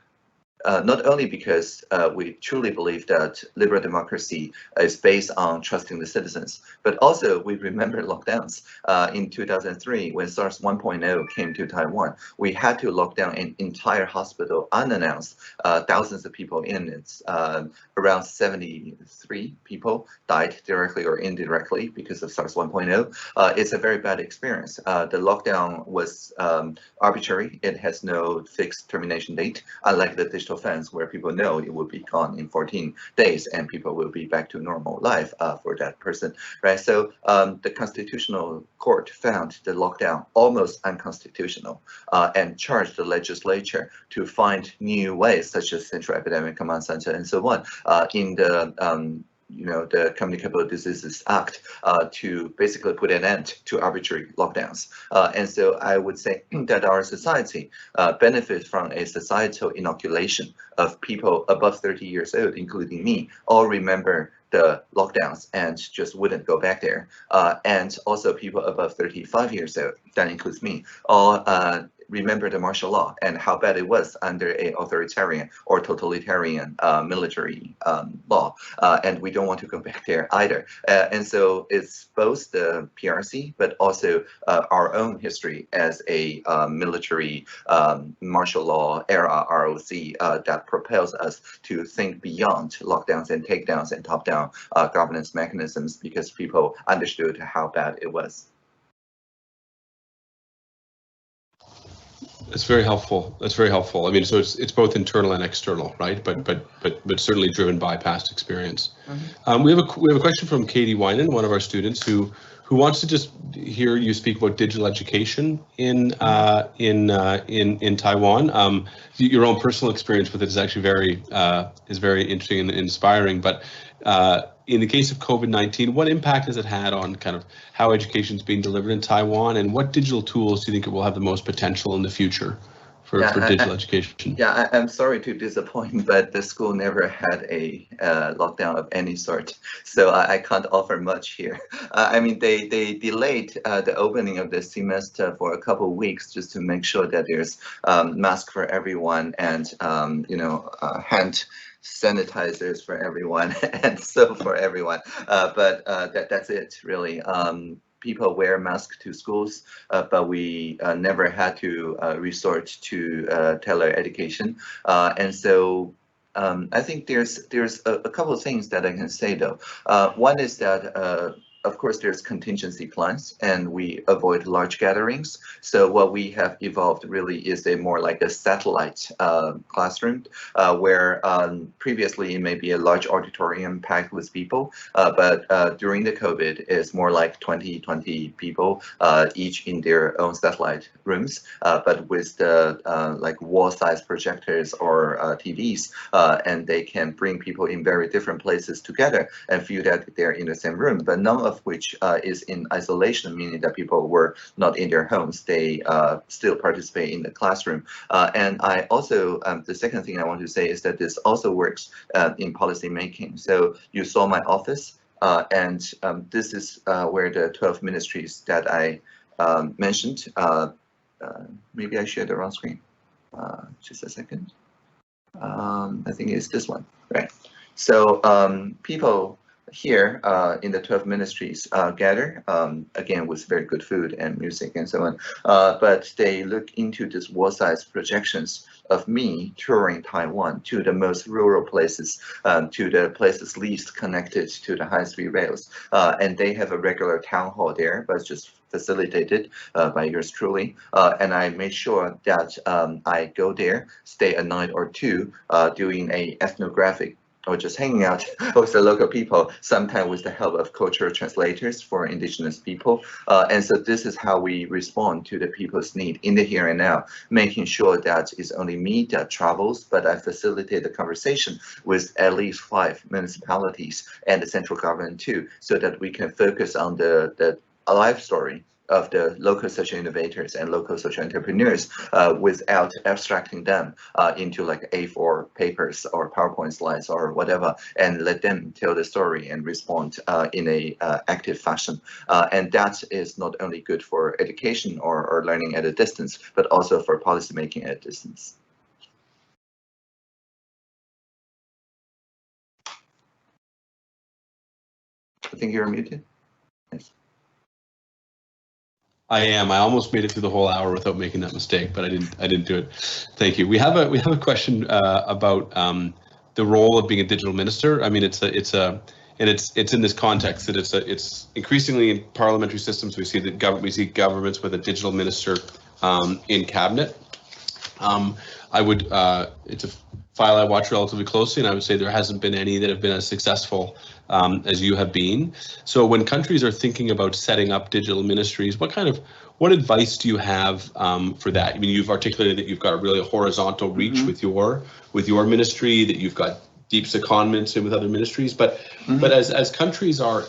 not only because we truly believe that liberal democracy is based on trusting the citizens, but also we remember lockdowns. In 2003, when SARS 1.0 came to Taiwan, we had to lock down an entire hospital unannounced, thousands of people in it. Around 73 people died directly or indirectly because of SARS 1.0. It's a very bad experience. The lockdown was arbitrary. It has no fixed termination date, unlike the digital fence where people know it will be gone in 14 days and people will be back to normal life for that person, right? So the Constitutional Court found the lockdown almost unconstitutional and charged the legislature to find new ways, such as Central Epidemic Command Center and so on, in the the Communicable Diseases Act to basically put an end to arbitrary lockdowns. And so I would say that our society benefits from a societal inoculation of people above 30 years old, including me, all remember the lockdowns and just wouldn't go back there. And also people above 35 years old, that includes me, all remember the martial law and how bad it was under a authoritarian or totalitarian military law, and we don't want to go back there either. And so it's both the PRC, but also our own history as a military martial law era ROC that propels us to think beyond lockdowns and takedowns and top-down governance mechanisms, because people understood how bad it was. It's very helpful. That's very helpful. I mean, so it's both internal and external, right? But certainly driven by past experience. Mm-hmm. We have a question from Katie Winan, one of our students, who wants to just hear you speak about digital education in Taiwan. Your own personal experience with it is actually very interesting and inspiring. But in the case of COVID-19, what impact has it had on kind of how education is being delivered in Taiwan, and what digital tools do you think it will have the most potential in the future for digital education? Yeah, I'm sorry to disappoint, but the school never had a lockdown of any sort, so I can't offer much here. I mean, they delayed the opening of the semester for a couple of weeks just to make sure that there's mask for everyone and hand sanitizers for everyone and soap for everyone, but that's it really. People wear masks to schools, but we never had to resort to tele-education, and so I think there's a couple of things that I can say though. One is that of course, there's contingency plans, and we avoid large gatherings. So what we have evolved really is a more like a satellite classroom, where previously it may be a large auditorium packed with people, but during the COVID, it's more like 20 people, each in their own satellite rooms, but with the like wall-sized projectors or TVs, and they can bring people in very different places together and feel that they're in the same room, but none of which is in isolation, meaning that people were not in their homes. They still participate in the classroom. And I also, the second thing I want to say is that this also works in policy making. So you saw my office, and this is where the 12 ministries that I mentioned. Maybe I shared the wrong screen. Just a second. I think it's this one, right? So people here in the 12 ministries gather, again, with very good food and music and so on, but they look into this wall-sized projections of me touring Taiwan to the most rural places, to the places least connected to the high-speed rails, and they have a regular town hall there, but it's just facilitated by yours truly, and I made sure that I go there, stay a night or two, doing a ethnographic or just hanging out with the local people, sometimes with the help of cultural translators for indigenous people. And so this is how we respond to the people's need in the here and now, making sure that it's only me that travels, but I facilitate the conversation with at least 5 municipalities and the central government too, so that we can focus on the life story of the local social innovators and local social entrepreneurs without abstracting them into like A4 papers or PowerPoint slides or whatever, and let them tell the story and respond in a active fashion. And that is not only good for education or learning at a distance, but also for policymaking at a distance. I think you're muted. Yes. I am. I almost made it through the whole hour without making that mistake, but I didn't do it. Thank you. We have a question about the role of being a digital minister. I mean, it's in this context that it's increasingly in parliamentary systems. We see governments with a digital minister in cabinet. It's a file I watch relatively closely, and I would say there hasn't been any that have been as successful as you have been. So when countries are thinking about setting up digital ministries, what advice do you have for that? I mean, you've articulated that you've got a really horizontal reach with your ministry, that you've got deep secondments with other ministries. But as countries are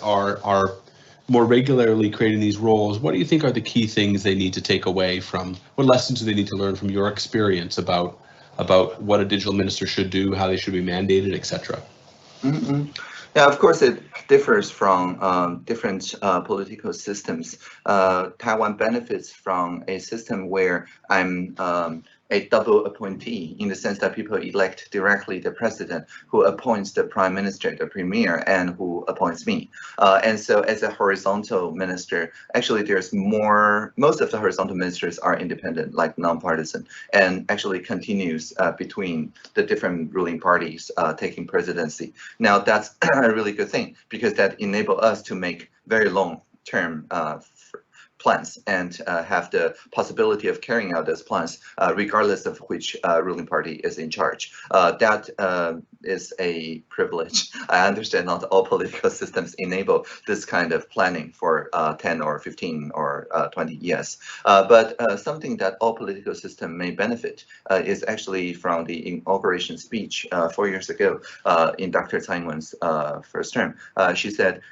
more regularly creating these roles, what do you think are the key things they need to take away from? What lessons do they need to learn from your experience about what a digital minister should do, how they should be mandated, etc.? Yeah, of course, it differs from different political systems. Taiwan benefits from a system where I'm a double appointee, in the sense that people elect directly the president, who appoints the prime minister, the premier, and who appoints me. And so as a horizontal minister, actually there's most of the horizontal ministers are independent, like nonpartisan, and actually continues between the different ruling parties taking presidency. Now that's a really good thing, because that enables us to make very long-term plans and have the possibility of carrying out those plans regardless of which ruling party is in charge. That is a privilege. I understand not all political systems enable this kind of planning for 10 or 15 or 20 years. But something that all political systems may benefit is actually from the inauguration speech 4 years ago in Dr. Tsai Ing-wen's first term. She said,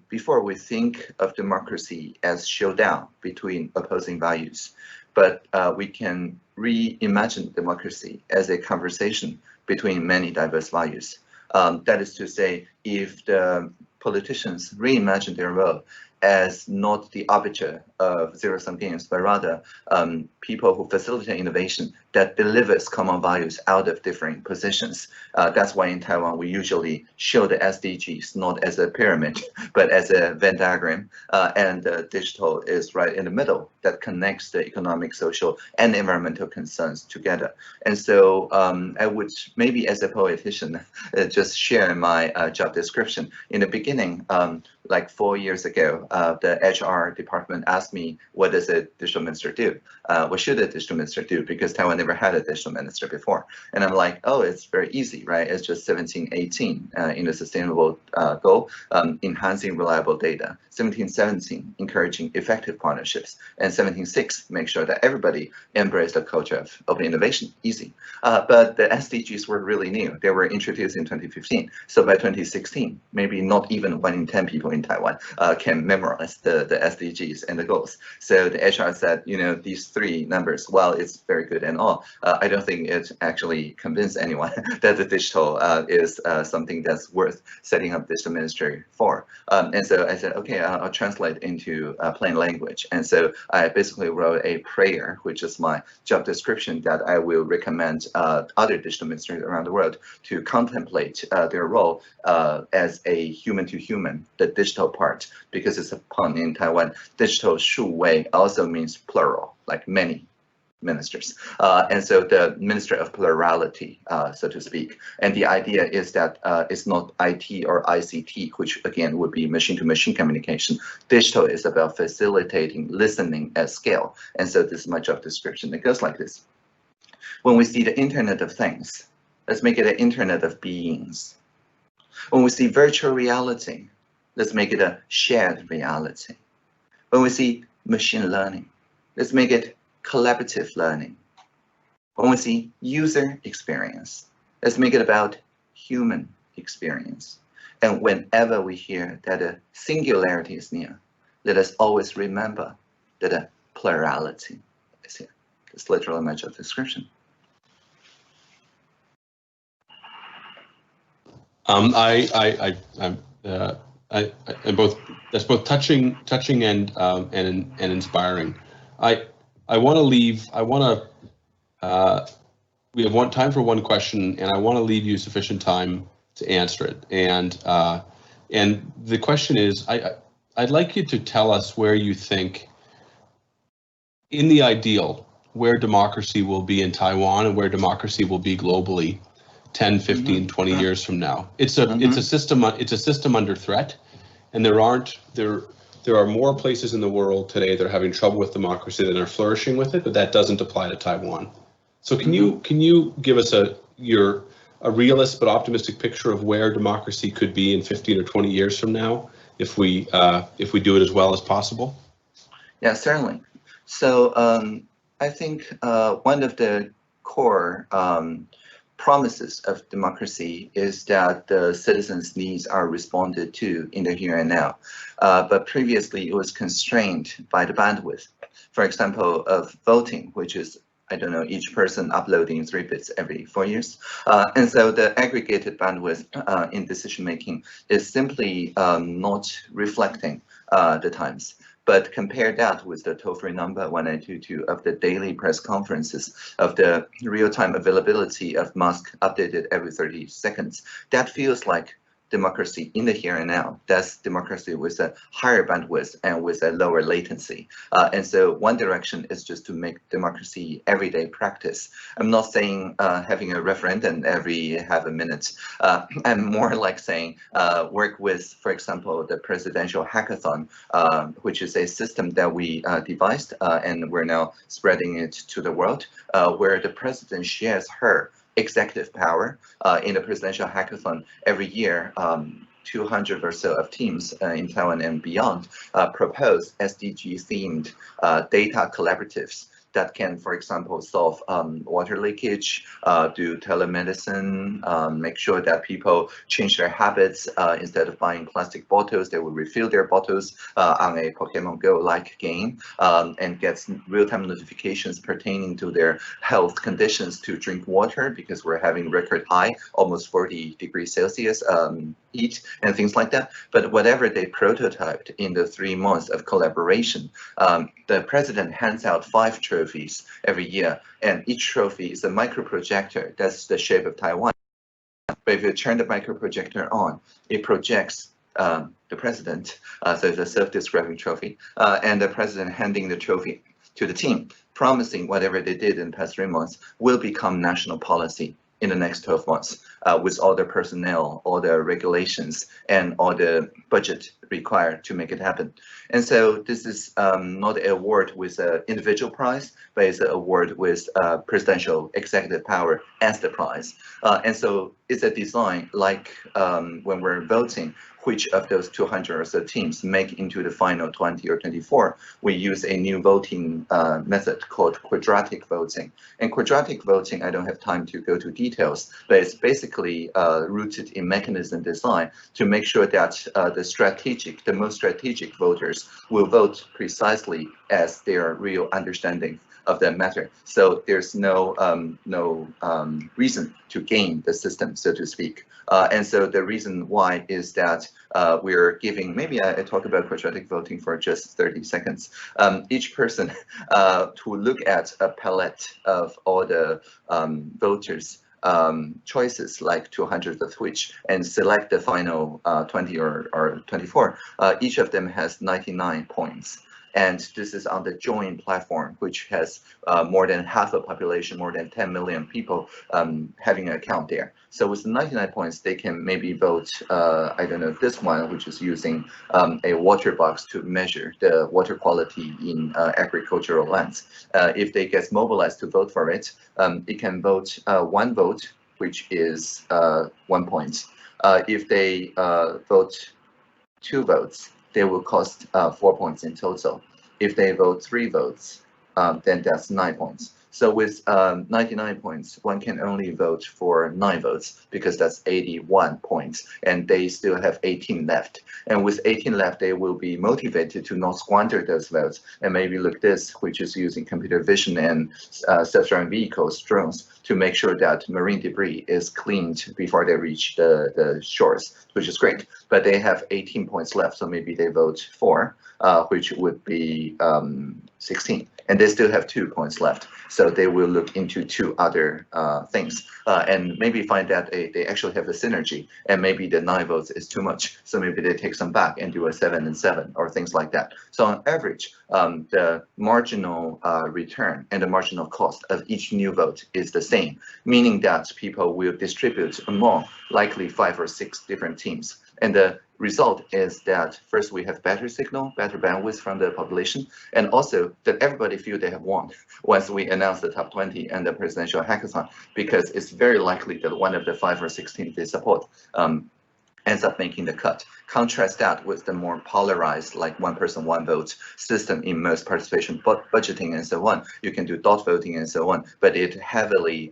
before we think of democracy as showdown between opposing values, but we can reimagine democracy as a conversation between many diverse values. That is to say, if the politicians reimagine their role as not the arbiter of zero-sum games, but rather people who facilitate innovation that delivers common values out of different positions. That's why in Taiwan, we usually show the SDGs not as a pyramid, but as a Venn diagram, and digital is right in the middle that connects the economic, social, and environmental concerns together. And so I would maybe as a politician just share my job description. In the beginning, like 4 years ago, the HR department asked me, what does a digital minister do? What should a digital minister do? Because Taiwan never had a digital minister before. And I'm like, oh, it's very easy, right? It's just 1718 in the sustainable goal, enhancing reliable data. 1717, encouraging effective partnerships. And 17.6, make sure that everybody embrace the culture of open innovation. Easy. But the SDGs were really new. They were introduced in 2015. So by 2016, maybe not even 1 in 10 people in Taiwan can memorize the SDGs and the goals. So the HR said, you know, these 3 numbers, while it's very good and all, I don't think it actually convinced anyone that the digital is something that's worth setting up digital ministry for. And so I said, okay, I'll translate into plain language. And so I basically wrote a prayer, which is my job description, that I will recommend other digital ministers around the world to contemplate their role as a human-to-human, the digital part, because it's a pun in Taiwan. Digital 数位 also means plural, like many ministers. And so the minister of plurality, so to speak. And the idea is that it's not IT or ICT, which again would be machine-to-machine communication. Digital is about facilitating listening at scale. And so this is my job description. It goes like this. When we see the Internet of Things, let's make it an Internet of Beings. When we see virtual reality, let's make it a shared reality. When we see machine learning, let's make it collaborative learning. When we see user experience, let's make it about human experience. And whenever we hear that a singularity is near, let us always remember that a plurality is here. It's literally my job description. That's both touching and inspiring. We have time for one question, and I want to leave you sufficient time to answer it. And the question is, I'd like you to tell us where you think, in the ideal, where democracy will be in Taiwan and where democracy will be globally 10, 15, 20 years from now. It's a system under threat, and there are more places in the world today that are having trouble with democracy than are flourishing with it, but that doesn't apply to Taiwan. So can you give us a realist but optimistic picture of where democracy could be in 15 or 20 years from now if we do it as well as possible? Yeah, certainly. So I think one of the core promises of democracy is that the citizens' needs are responded to in the here and now. But previously, it was constrained by the bandwidth. For example, of voting, which is, I don't know, each person uploading 3 bits every 4 years. And so the aggregated bandwidth in decision making is simply not reflecting the times. But compare that with the toll-free number 1922 of the daily press conferences, of the real-time availability of masks updated every 30 seconds. That feels like democracy in the here and now. That's democracy with a higher bandwidth and with a lower latency. And so one direction is just to make democracy everyday practice. I'm not saying having a referendum every half a minute. I'm more like saying work with, for example, the presidential hackathon, which is a system that we devised and we're now spreading it to the world, where the president shares her executive power. In the presidential hackathon every year, 200 or so of teams in Taiwan and beyond propose SDG-themed data collaboratives that can, for example, solve water leakage, do telemedicine, make sure that people change their habits. Instead of buying plastic bottles, they will refill their bottles on a Pokemon Go-like game, and gets real-time notifications pertaining to their health conditions to drink water, because we're having record high, almost 40 degrees Celsius heat and things like that. But whatever they prototyped in the 3 months of collaboration, the president hands out 5 trophies every year, and each trophy is a micro projector that's the shape of Taiwan. But if you turn the micro projector on, it projects the president, so it's a self-describing trophy, and the president handing the trophy to the team, promising whatever they did in the past 3 months will become national policy in the next 12 months, with all the personnel, all the regulations, and all the budget required to make it happen. And so this is not an award with an individual prize, but it's an award with presidential executive power as the prize. And so it's a design like when we're voting, which of those 200 or so teams make into the final 20 or 24, we use a new voting method called quadratic voting. And quadratic voting, I don't have time to go to details, but it's basically rooted in mechanism design to make sure that the most strategic voters will vote precisely as their real understanding of the matter. So there's no reason to game the system, so to speak. And so the reason why is that we're giving, maybe I talk about quadratic voting for just 30 seconds. Each person to look at a palette of all the voters choices, like 200 of which, and select the final 20 or 24, each of them has 99 points. And this is on the Join platform, which has more than half the population, more than 10 million people having an account there. So with 99 points, they can maybe vote, I don't know, this one, which is using a water box to measure the water quality in agricultural lands. If they get mobilized to vote for it, it can vote 1 vote, which is 1 point. If they vote 2 votes, they will cost 4 points in total. If they vote 3 votes, then that's 9 points. So with 99 points, one can only vote for 9 votes, because that's 81 points, and they still have 18 left. And with 18 left, they will be motivated to not squander those votes, and maybe look this, which is using computer vision and self-driving vehicles, drones, to make sure that marine debris is cleaned before they reach the shores, which is great. But they have 18 points left, so maybe they vote 4, which would be 16. And they still have 2 points left. So they will look into 2 other things and maybe find that they actually have a synergy, and maybe the 9 votes is too much. So maybe they take some back and do a 7 and 7 or things like that. So on average, the marginal return and the marginal cost of each new vote is the same, meaning that people will distribute among likely 5 or 6 different teams. And the result is that first we have better signal, better bandwidth from the population, and also that everybody feel they have won once we announce the top 20 and the presidential hackathon, because it's very likely that one of the 5 or 6 teams they support ends up making the cut. Contrast that with the more polarized, like 1 person, 1 vote system in most participation budgeting and so on. You can do dot voting and so on, but it heavily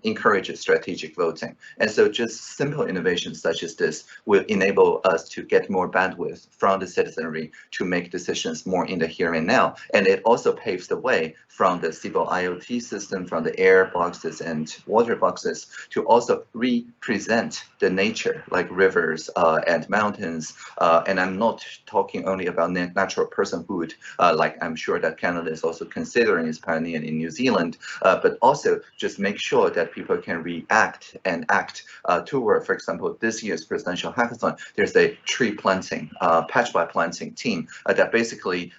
encourages strategic voting. And so just simple innovations such as this will enable us to get more bandwidth from the citizenry to make decisions more in the here and now. And it also paves the way from the civil IoT system, from the air boxes and water boxes, to also represent the nature like rivers and mountains. And I'm not talking only about natural personhood, like I'm sure that Canada is also considering is pioneering in New Zealand, but also just make sure that people can react and act toward, for example, this year's presidential hackathon, there's a tree planting, patch by planting team that basically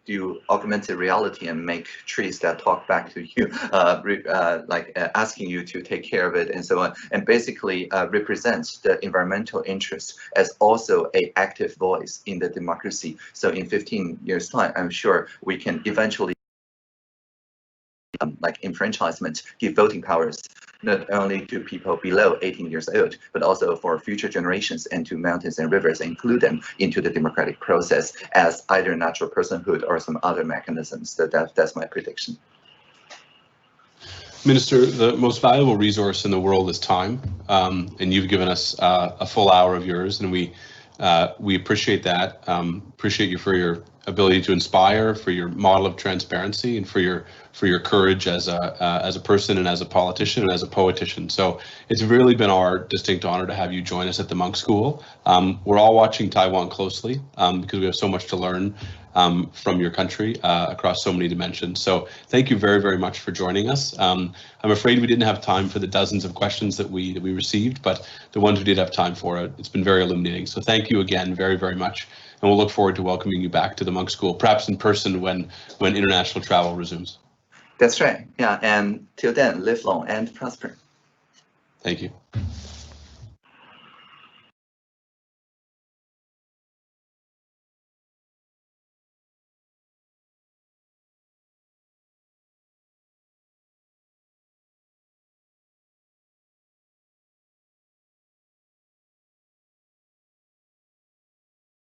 do augmented reality and make trees that talk back to you, asking you to take care of it and so on, and basically represents the environmental interests as also an active voice in the democracy. So in 15 years' time, I'm sure we can eventually like enfranchisement, give voting powers not only to people below 18 years old, but also for future generations and to mountains and rivers, include them into the democratic process as either natural personhood or some other mechanisms. So that's my prediction. Minister, the most valuable resource in the world is time, and you've given us a full hour of yours, and we appreciate that. Appreciate you for your ability to inspire, for your model of transparency, and for your courage as a person and as a politician and as a poetician. So it's really been our distinct honor to have you join us at the Monk School. We're all watching Taiwan closely because we have so much to learn from your country across so many dimensions. So thank you very, very much for joining us. I'm afraid we didn't have time for the dozens of questions that we received, but the ones we did have time for, it's been very illuminating. So thank you again very, very much. And we'll look forward to welcoming you back to the Monk School, perhaps in person when international travel resumes. That's right. Yeah. And till then, live long and prosper. Thank you.